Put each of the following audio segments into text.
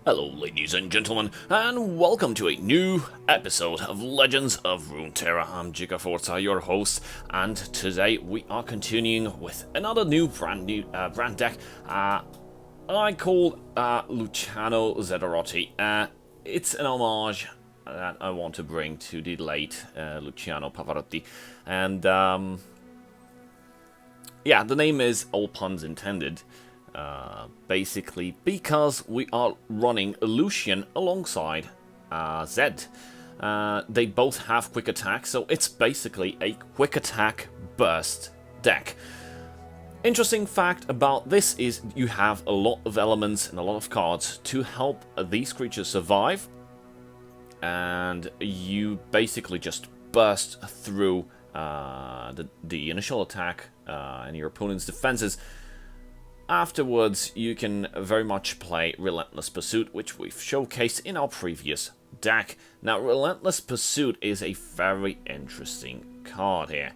Hello ladies and gentlemen, and welcome to a new episode of Legends of Runeterra. I'm GicaForta, your host, and today we are continuing with another brand deck I called Luciano Zed Relentless. It's an homage that I want to bring to the late Luciano Pavarotti, and yeah, the name is all puns intended. Basically because we are running Lucian alongside Zed. They both have quick attack, so it's basically a quick attack burst deck. Interesting fact about this is you have a lot of elements and a lot of cards to help these creatures survive, and you basically just burst through the initial attack and your opponent's defenses. Afterwards, you can very much play Relentless Pursuit, which we've showcased in our previous deck. Now, Relentless Pursuit is a very interesting card here.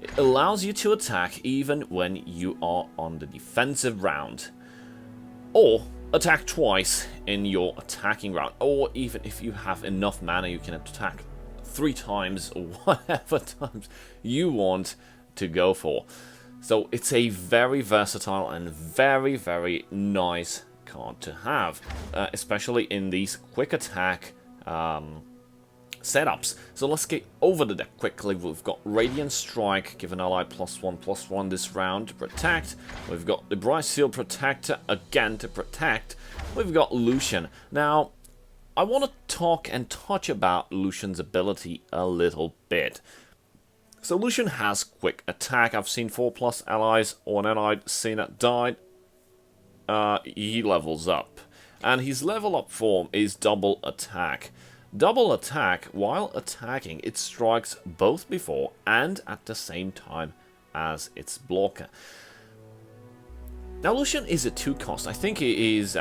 It allows you to attack even when you are on the defensive round, or attack twice in your attacking round, or even if you have enough mana, you can attack 3 times or whatever times you want to go for. So it's a very versatile and very nice card to have, especially in these quick attack setups. So let's get over the deck quickly. We've got Radiant Strike, give an ally +1/+1 this round to protect. We've got the Bright Seal Protector again to protect. We've got Lucian. Now, I want to talk and touch about Lucian's ability a little bit. So Lucian has quick attack. I've seen 4+ allies or an ally seen that died. He levels up. And his level up form is double attack. Double attack, while attacking, it strikes both before and at the same time as its blocker. Now Lucian is a 2-cost. I think it is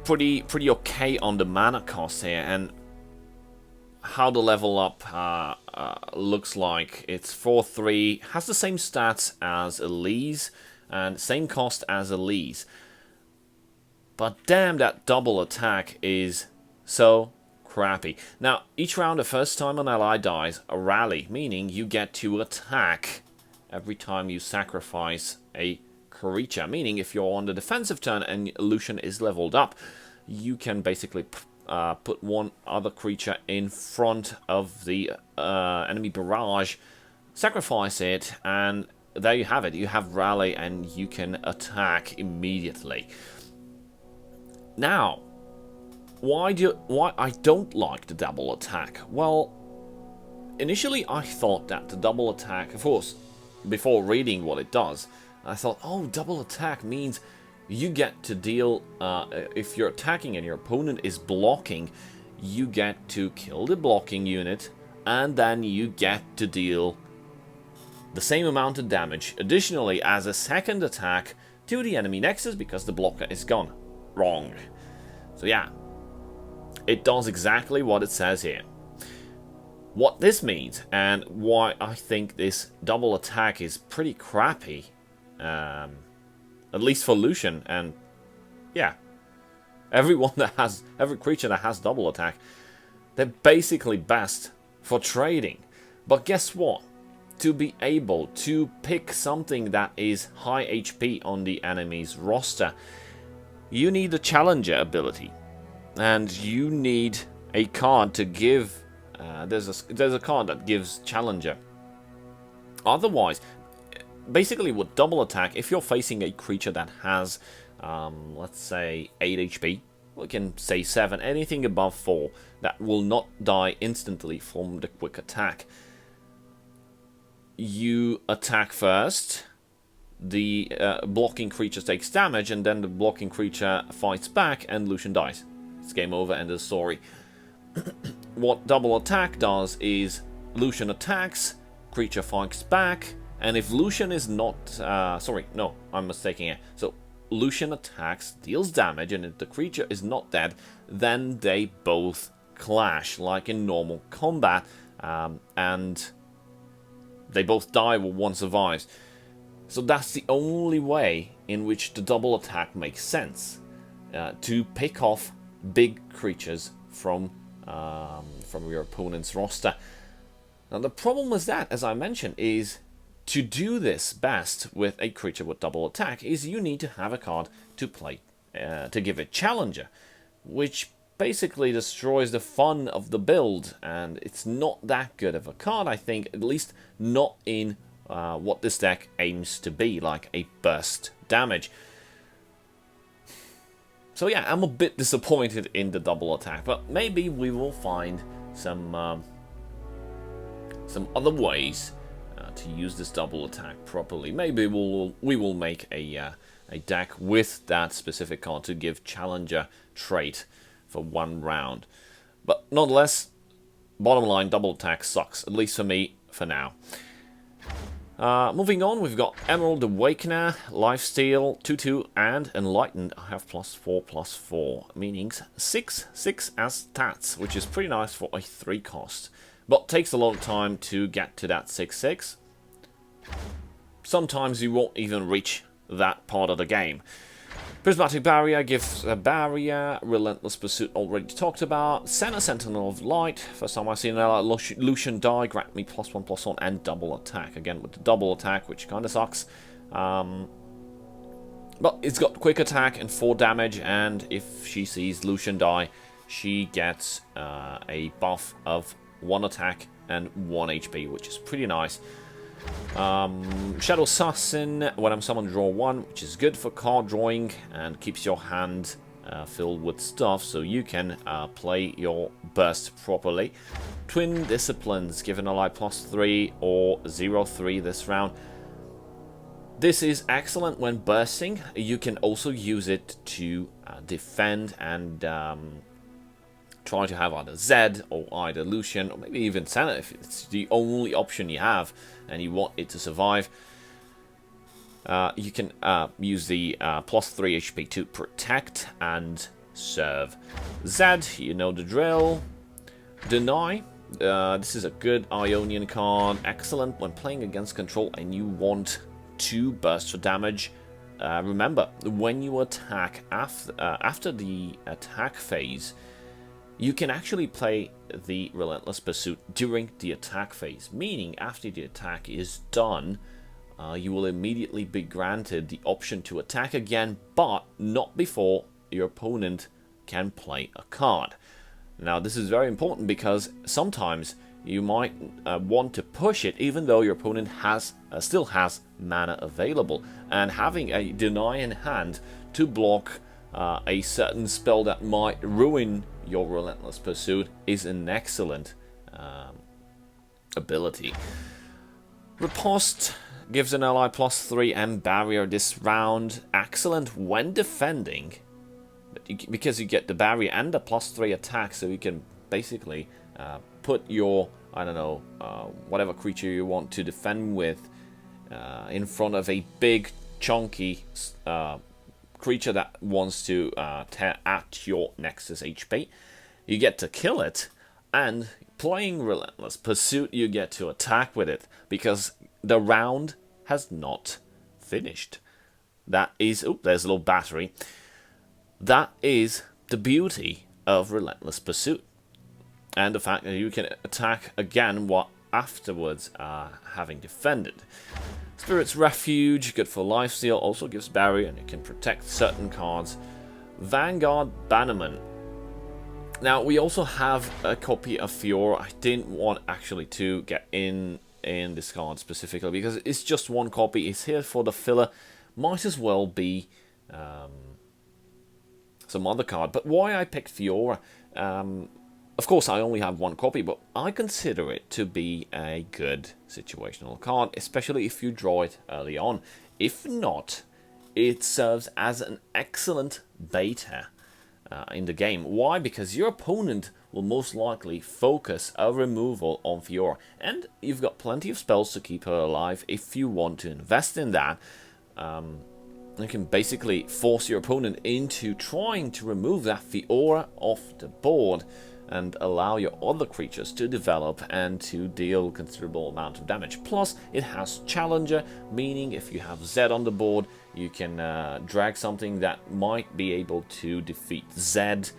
pretty okay on the mana cost here, and how the level up looks like. It's 4/3, has the same stats as Elise, and same cost as Elise. But damn, that double attack is so crappy. Now, each round, the first time an ally dies, a rally, meaning you get to attack every time you sacrifice a creature. Meaning, if you're on the defensive turn and Lucian is leveled up, you can basically put one other creature in front of the enemy barrage, sacrifice it, and there you have it. You have rally and you can attack immediately. Now, why I don't like the double attack? Well, initially I thought that the double attack, of course, before reading what it does, I thought, oh, double attack means you get to deal, if you're attacking and your opponent is blocking, you get to kill the blocking unit, and then you get to deal the same amount of damage, additionally as a second attack to the enemy nexus because the blocker is gone. Wrong. So yeah, it does exactly what it says here. What this means, and why I think this double attack is pretty crappy, at least for Lucian, and yeah, every creature that has double attack, they're basically best for trading. But guess what? To be able to pick something that is high HP on the enemy's roster, you need a challenger ability, and you need a card to give. There's a card that gives challenger. Otherwise, basically with double attack, if you're facing a creature that has, let's say 8 HP, we can say 7, anything above 4, that will not die instantly from the quick attack. You attack first, the blocking creature takes damage, and then the blocking creature fights back, and Lucian dies. It's game over, end of the story. What double attack does is Lucian attacks, creature fights back, and if Lucian is not... sorry, no, I'm mistaking it. So, Lucian attacks, deals damage, and if the creature is not dead, then they both clash, like in normal combat, and they both die while one survives. So that's the only way in which the double attack makes sense. to pick off big creatures from your opponent's roster. Now the problem with that, as I mentioned, is to do this best with a creature with double attack is you need to have a card to play to give it challenger, which basically destroys the fun of the build, and it's not that good of a card, I think, at least not in what this deck aims to be, like a burst damage. So yeah, I'm a bit disappointed in the double attack, but maybe we will find some other ways to use this double attack properly. Maybe we will make a deck with that specific card to give challenger trait for one round. But nonetheless, bottom line, double attack sucks, at least for me, for now. Moving on, we've got Emerald Awakener, Lifesteal, 2/2, and Enlightened. I have +4/+4, meaning 6/6 as stats, which is pretty nice for a 3 cost. But takes a long time to get to that 6/6. Sometimes you won't even reach that part of the game. Prismatic Barrier gives a barrier. Relentless Pursuit already talked about. Sentinel of Light. First time I've seen Lucian die. Grant me +1/+1 and double attack. Again with the double attack, which kind of sucks. But it's got quick attack and 4 damage. And if she sees Lucian die, she gets a buff of 1 attack and 1 HP, which is pretty nice. Shadow Assassin, when I'm summoned, draw 1, which is good for card drawing and keeps your hand filled with stuff so you can play your burst properly. Twin Disciplines, give an ally +3 or 0/3 this round. This is excellent when bursting. You can also use it to defend and try to have either Zed or either Lucian or maybe even Senna if it's the only option you have and you want it to survive. You can use the +3 HP to protect and serve. Zed, you know the drill. Deny. This is a good Ionian card. Excellent when playing against control and you want to burst for damage. Remember, when you attack after the attack phase, you can actually play the Relentless Pursuit during the attack phase, meaning after the attack is done, you will immediately be granted the option to attack again, but not before your opponent can play a card. Now this is very important because sometimes you might want to push it even though your opponent still has mana available, and having a deny in hand to block a certain spell that might ruin your Relentless Pursuit is an excellent ability. Riposte gives an ally +3 and barrier this round. Excellent when defending, because you get the barrier and the +3 attack, so you can basically put your, I don't know, whatever creature you want to defend with in front of a big, chunky creature that wants to tear at your Nexus HP. You get to kill it, and playing Relentless Pursuit, you get to attack with it because the round has not finished. That is, there's a little battery. That is the beauty of Relentless Pursuit, and the fact that you can attack again what afterwards having defended. Spirit's Refuge, good for lifesteal, also gives barrier and it can protect certain cards. Vanguard Bannerman. Now we also have a copy of Fiora. I didn't want actually to get in this card specifically because it's just one copy. It's here for the filler. Might as well be some other card. But why I picked Fiora? Of course, I only have one copy, but I consider it to be a good situational card, especially if you draw it early on. If not, it serves as an excellent beta in the game. Why? Because your opponent will most likely focus a removal on Fiora, and you've got plenty of spells to keep her alive if you want to invest in that. You can basically force your opponent into trying to remove that Fiora off the board. and allow your other creatures to develop and to deal considerable amount of damage. Plus, it has Challenger, meaning if you have Zed on the board, you can drag something that might be able to defeat Zed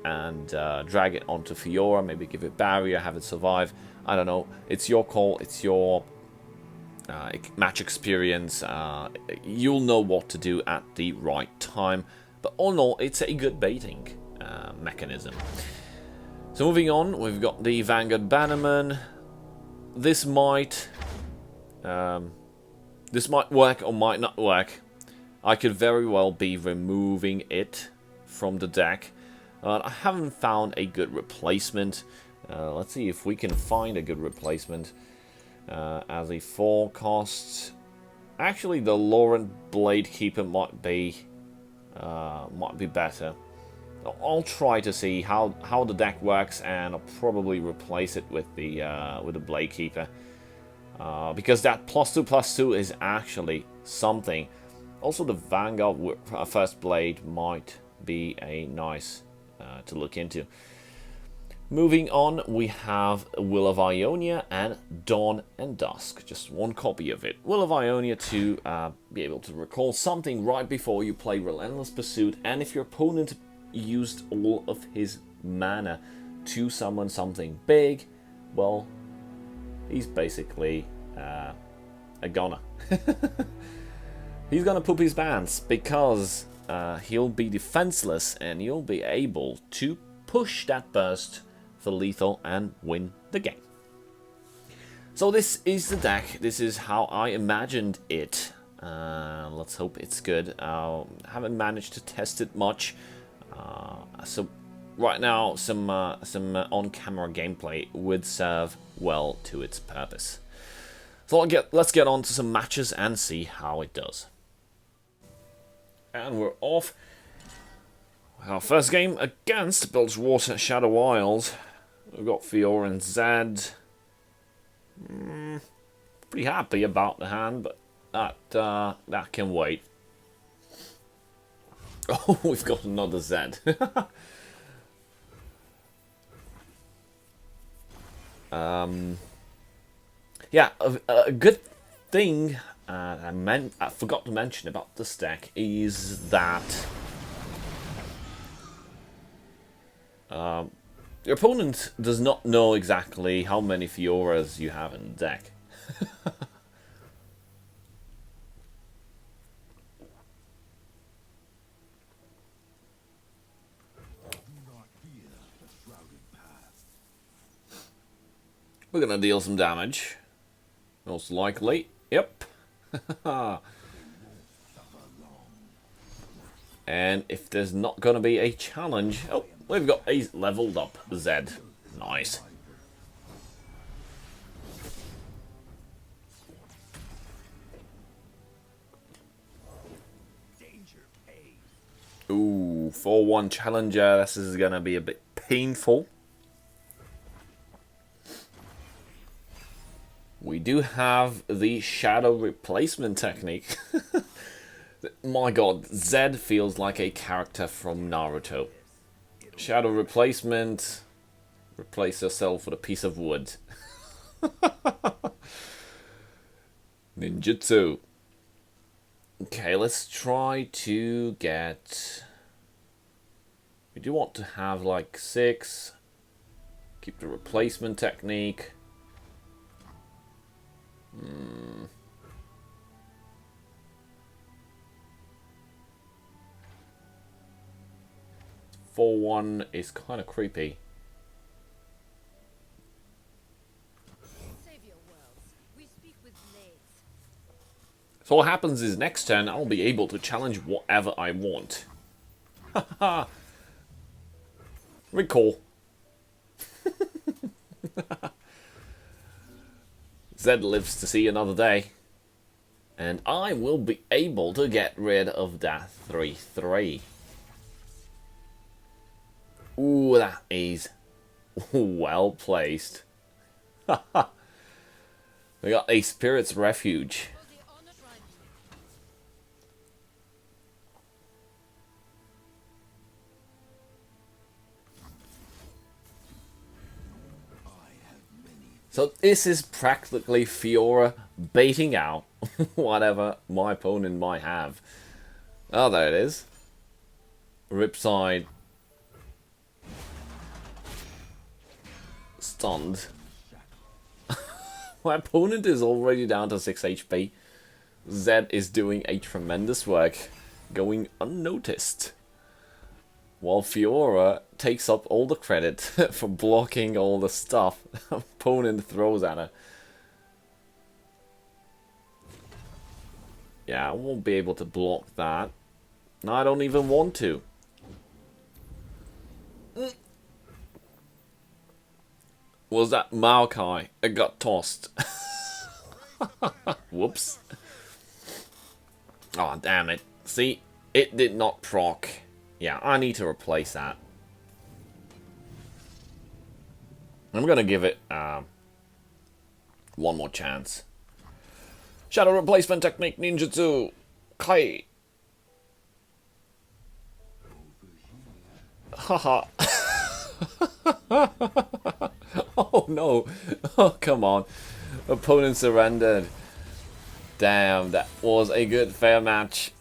and drag it onto Fiora, maybe give it barrier, have it survive. I don't know. It's your call. It's your match experience. You'll know what to do at the right time. But all in all, it's a good baiting mechanism. So moving on, we've got the Vanguard Bannerman. This might work or might not work. I could very well be removing it from the deck. I haven't found a good replacement. Let's see if we can find a good replacement. As a 4 cost, actually the Laurent Bladekeeper might be better. I'll try to see how the deck works, and I'll probably replace it with the Bladekeeper, because that +2/+2 is actually something. Also, the Vanguard First Blade might be a nice to look into. Moving on, we have Will of Ionia and Dawn and Dusk. Just one copy of it. Will of Ionia to be able to recall something right before you play Relentless Pursuit, and if your opponent used all of his mana to summon something big, well, he's basically a goner. He's gonna poop his pants, because he'll be defenseless and you'll be able to push that burst for lethal and win the game. So this is the deck. This is how I imagined it. Let's hope it's good. Haven't managed to test it much. So right now, some on-camera gameplay would serve well to its purpose. So let's get on to some matches and see how it does. And we're off. Our first game against Bilgewater Shadow Isles. We've got Fiora and Zed. Pretty happy about the hand, but that can wait. Oh, we've got another Zed. Yeah, a good thing I forgot to mention about this deck is that your opponent does not know exactly how many Fioras you have in the deck. We're gonna deal some damage. Most likely. Yep. And if there's not gonna be a challenge... Oh, we've got a leveled up Zed. Nice. Ooh, 4-1 challenger. This is gonna be a bit painful. We do have the shadow replacement technique. My god, Zed feels like a character from Naruto. Shadow replacement. Replace yourself with a piece of wood. Ninjutsu. Okay, let's try to get... We do want to have like 6. Keep the replacement technique. 4-1 is kind of creepy. So what happens is next turn I'll be able to challenge whatever I want. Haha. Recall. Zed lives to see another day. And I will be able to get rid of that 3/3. Ooh, that is well placed. We got a Spirit's Refuge. So this is practically Fiora baiting out whatever my opponent might have. Oh, there it is. Ripside. Stunned. My opponent is already down to 6 HP. Zed is doing a tremendous work, going unnoticed. While Fiora takes up all the credit for blocking all the stuff the opponent throws at her. Yeah, I won't be able to block that. No, I don't even want to. Was that Maokai? It got tossed. Whoops. Oh, damn it. See, it did not proc. Yeah, I need to replace that. I'm gonna give it one more chance. Shadow replacement technique ninjutsu. Kai. Haha. Oh no. Oh, come on. Opponent surrendered. Damn, that was a good fair match.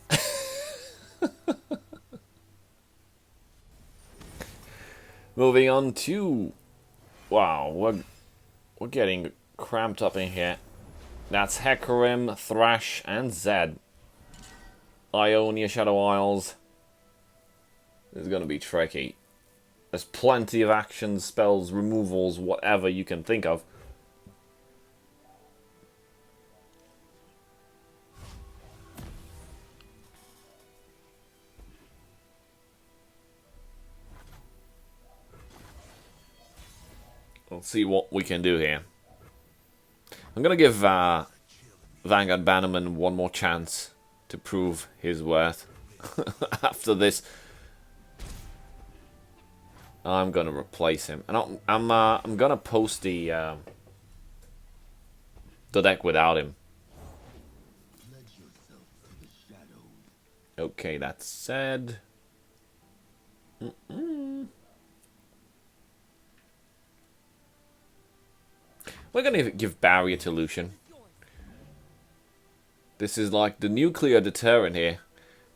Moving on to... Wow, we're getting cramped up in here. That's Hecarim, Thrash, and Zed. Ionia, Shadow Isles. This is gonna be tricky. There's plenty of actions, spells, removals, whatever you can think of. Let's see what we can do here. I'm gonna give Vanguard Bannerman one more chance to prove his worth. After this, I'm gonna replace him, and I'm gonna post the deck without him. Okay, that's said. We're gonna give Barrier to Lucian. This is like the nuclear deterrent here.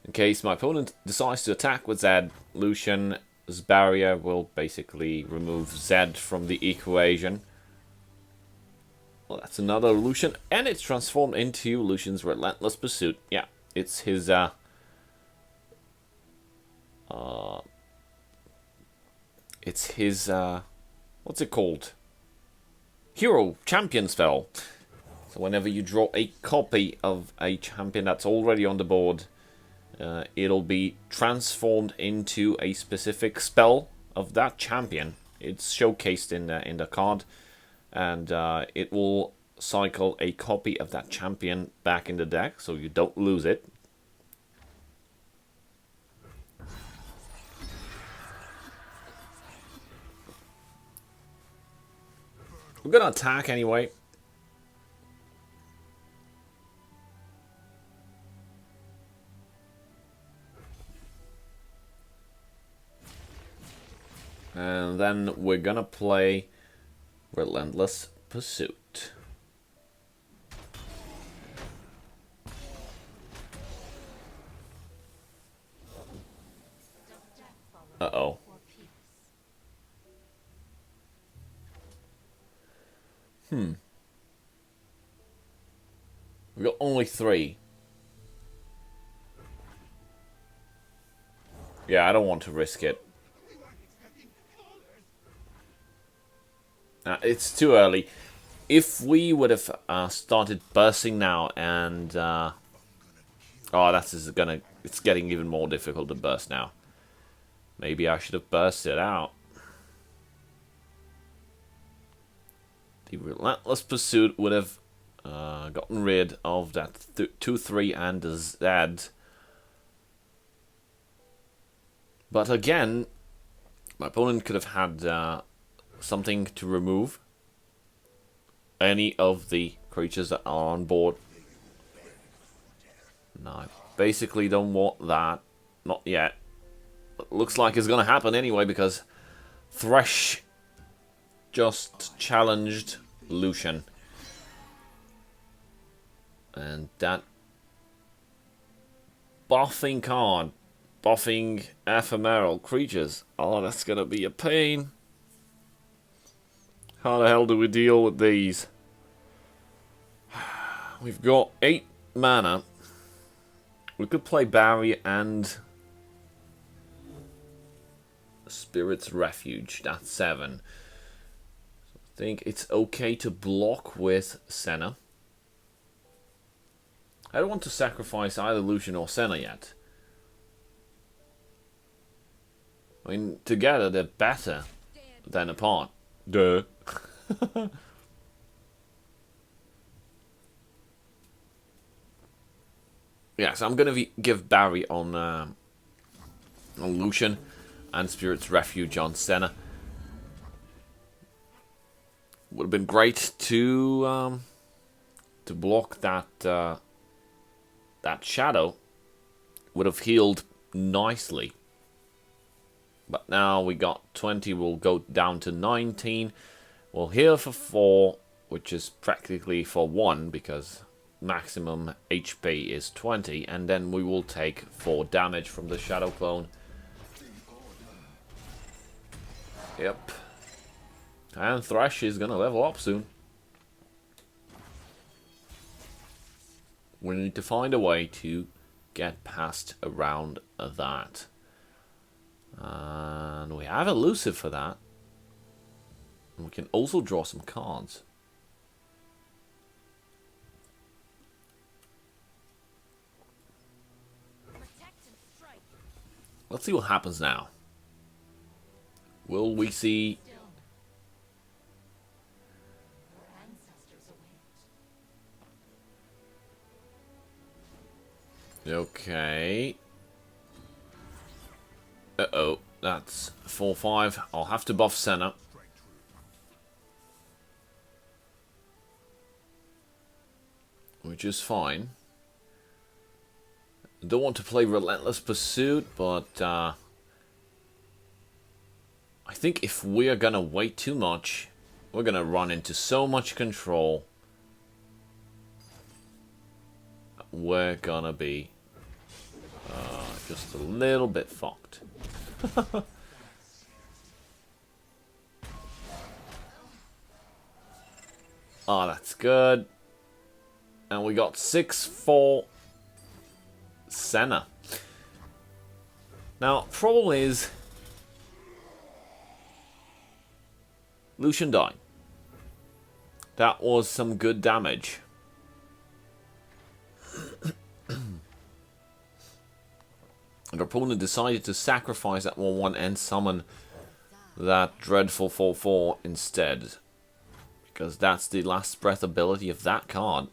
In case my opponent decides to attack with Zed, Lucian's Barrier will basically remove Zed from the equation. Well, that's another Lucian, and it's transformed into Lucian's Relentless Pursuit. Yeah, it's his what's it called? Hero Champion spell. So whenever you draw a copy of a champion that's already on the board, it'll be transformed into a specific spell of that champion. It's showcased in the card, and it will cycle a copy of that champion back in the deck, so you don't lose it. We're gonna attack anyway. And then we're gonna play Relentless Pursuit. Uh-oh. We got only 3. Yeah, I don't want to risk it. It's too early. If we would have started bursting now and... oh, it's getting even more difficult to burst now. Maybe I should have bursted out. The Relentless Pursuit would have gotten rid of that 2-3 and the Zed. But again, my opponent could have had something to remove any of the creatures that are on board. No, I basically don't want that. Not yet. But looks like it's going to happen anyway, because Thresh just challenged Lucian. And that buffing card, buffing ephemeral creatures. Oh, that's gonna be a pain. How the hell do we deal with these? We've got 8 mana. We could play Barrier and Spirit's Refuge. That's 7. So I think it's okay to block with Senna. I don't want to sacrifice either Lucian or Senna yet. I mean, together they're better than apart. Duh. Yeah, so I'm gonna give Barry on Lucian and Spirit's Refuge on Senna. Would have been great to block that that shadow. Would have healed nicely. But now we got 20, we'll go down to 19. We'll heal for 4, which is practically for 1 because maximum HP is 20, and then we will take 4 damage from the Shadow Clone. Yep. And Thresh is gonna level up soon. We need to find a way to get past around that. And we have Elusive for that. And we can also draw some cards. Let's see what happens now. Will we see... Okay. Uh-oh. That's 4-5. I'll have to buff Senna. Which is fine. Don't want to play Relentless Pursuit, but I think if we are gonna wait too much, we're gonna run into so much control. We're gonna be just a little bit fucked. Oh, that's good. And we got 6-4 Senna. Now, problem is Lucian died. That was some good damage. And our opponent decided to sacrifice that 1-1 and summon that dreadful 4-4 instead. Because that's the last breath ability of that card.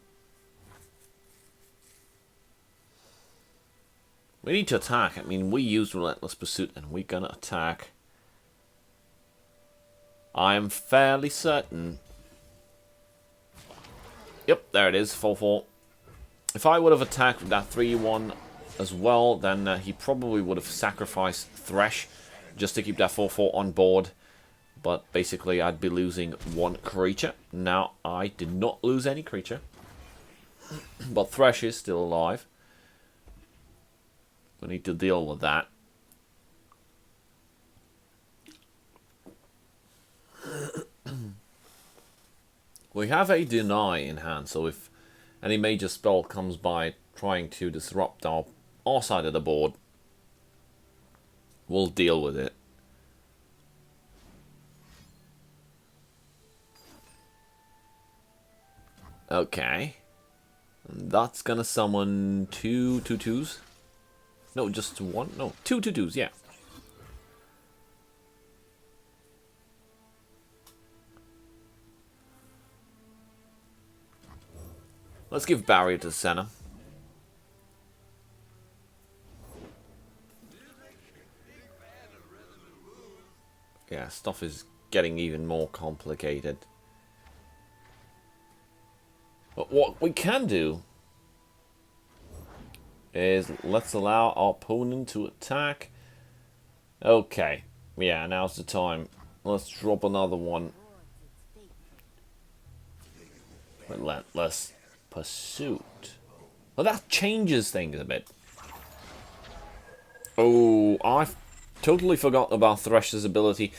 We need to attack. I mean, we used Relentless Pursuit and we're gonna attack. I am fairly certain. Yep, there it is, 4-4. If I would have attacked with that 3-1 as well, then he probably would have sacrificed Thresh just to keep that 4-4 on board. But basically, I'd be losing 1 creature. Now, I did not lose any creature. But Thresh is still alive. We need to deal with that. We have a deny in hand, so if any major spell comes by trying to disrupt our side of the board, we'll deal with it. Okay. And that's gonna summon 2 2/2s. No, just 1. No, 2 2/2s, yeah. Let's give Barrier to Senna. Yeah, stuff is getting even more complicated. But what we can do is let's allow our opponent to attack. Okay, yeah, now's the time. Let's drop another one. Relentless Pursuit. Well, that changes things a bit. Oh, I totally forgot about Thresh's ability.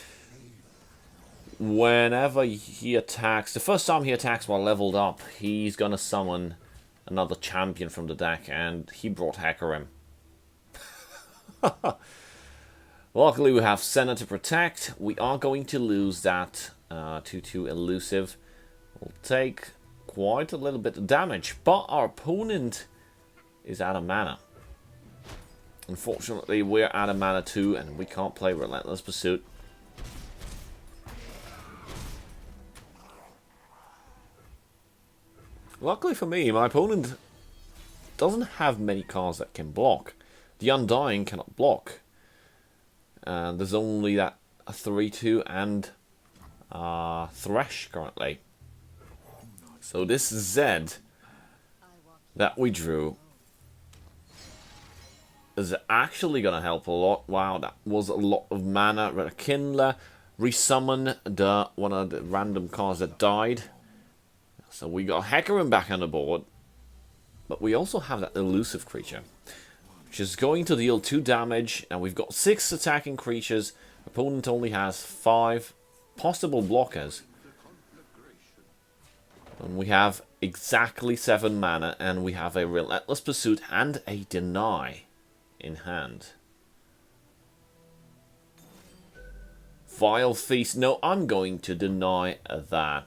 Whenever he attacks, the first time he attacks while leveled up, he's gonna summon another champion from the deck, and he brought Hecarim. Luckily, we have Senna to protect. We are going to lose that 2-2 elusive. We'll take quite a little bit of damage, but our opponent is out of mana. Unfortunately, we're out of mana too, and we can't play Relentless Pursuit. Luckily for me, my opponent doesn't have many cards that can block. The Undying cannot block. And there's only that 3-2 and Thresh currently. So this Zed that we drew is actually going to help a lot. Wow, that was a lot of mana. Kindler, resummon one of the random cards that died. So we got Hecarim back on the board. But we also have that elusive creature, which is going to deal 2 damage. And we've got 6 attacking creatures. Opponent only has 5 possible blockers. And we have exactly 7 mana. And we have a Relentless Pursuit and a Deny in hand. Vile Feast. No, I'm going to deny that.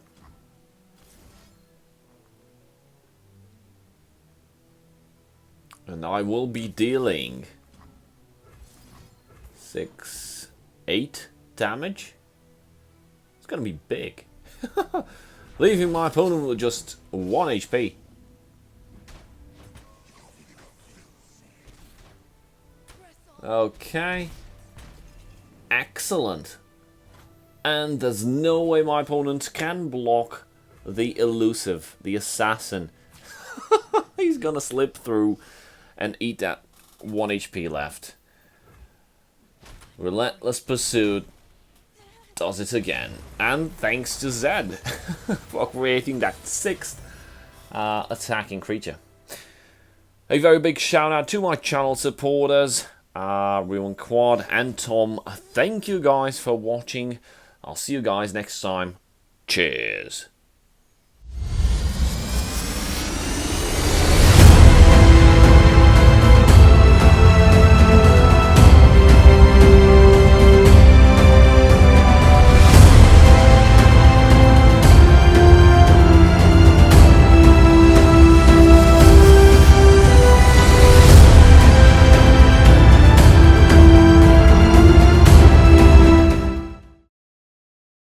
And I will be dealing 8 damage. It's going to be big. Leaving my opponent with just 1 HP. Okay. Excellent. And there's no way my opponent can block the elusive, the assassin. He's gonna slip through and eat that 1 HP left. Relentless Pursuit does it again. And thanks to Zed for creating that 6th attacking creature. A very big shout out to my channel supporters, Ruin Quad and Tom. Thank you guys for watching. I'll see you guys next time. Cheers.